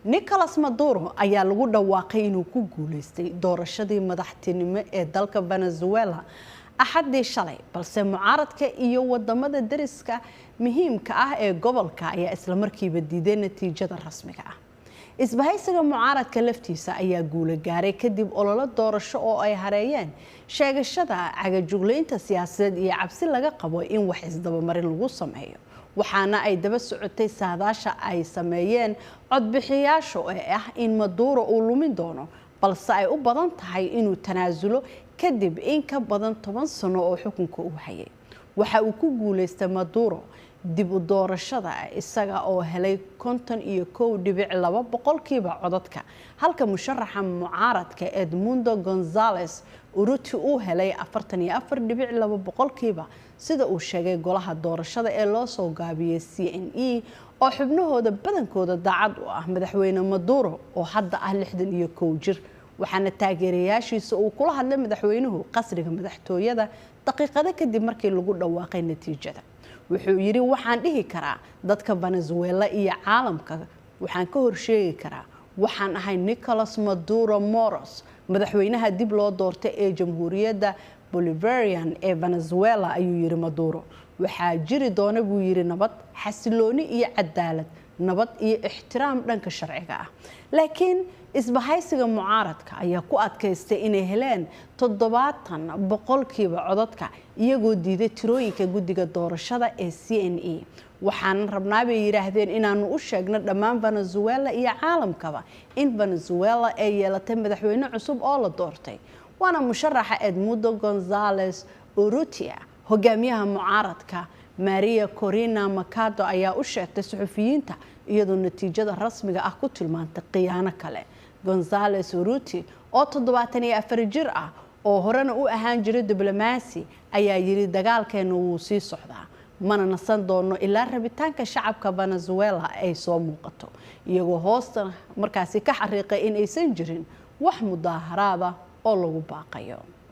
Nicolas Maduro ayaa lagu dhawaaqay inuu ku guuleystay doorashadii madaxtinimo ee dalka Venezuela axadii shalay balse mucaaradka iyo wadamada dariska muhiimka ah ee gobolka ayaa isla markiiba diiday natiijada rasmiga ah. Isbahaysiga mucaaradka laftiisa ayaa guul gaaray kadib olole doorasho oo ay hareeyeen sheegashada cagajugleynta siyaasadeed iyo cabsi laga qabo in wax isdabamarin lagu sameeyo. waxaana ay daba socotay saadaasha ay sameeyeen codbixiyaashu ee ah in Maduro uu lumin doono balse ay u badan tahay inuu tanaasulo kadib in ka badan 10 sano oo xukunka uu hayay. waxa uu ku guuleystay Maduro dib u doorashada isaga oo helay 51.2 boqolkiiba codadka halka musharaxa mucaaradka Edmundo González Urruti uu helay 44.2 boqolkiiba sida uu sheegay golaha doorashada ee loo soo gaabiyay CNE oo xubnahooda badankooda daacad u ah madaxweyne Maduro oo hadda ah 61 jir. waxaana taageerayaashiisa uu kula hadlay madaxweynuhu qasriga madaxtooyada daqiiqado kadib markii lagu dhawaaqay natiijada. wuxuu yiri waxaan dhihi karaa dadka Venezuela iyo caalamka waxaan ka horsheegi karaa waxaan ahay Nicolas Maduro Moros madaxweynaha dib loo doortay ee jamhuuriyadda Bolivarian ee Venezuela ayuu yiri Maduro. waxaa jiri doona buu yiri nabad xasilooni iyo cadaalad nabad iyo ixtiraam dhanka sharciga ah. laakiin isbahaysiga mucaaradka ayaa ku adkaystay inay heleen 70 boqolkiiba codadka iyagoo diiday tirooyinka guddiga doorashada ee CNE. waxaan rabnaa bay yiraahdeen inaanu u sheegno dhammaan Venezuela iyo caalamkaba in Venezuela ay yeelatay madaxweyne cusub oo la doortay waana musharaxa Edmundo González Urruti. hogaamiyaha mucaaradka Maria Corina Machado ayaa u sheegtay suxufiyiinta iyadoo natiijada rasmiga ah ku tilmaantay khiyaano kale. González Urruti oo 74 jir ah oo horena u ahaan jiray diblomaasi ayaa yiri dagaalkeenu wuu sii socdaa mana nasan doono ilaa rabitaanka shacabka Venezuela ay soo muuqato iyagoo hoosta markaasi ka xariiqay in aysan jirin wax mudaaharaad ah oo lagu baaqayo.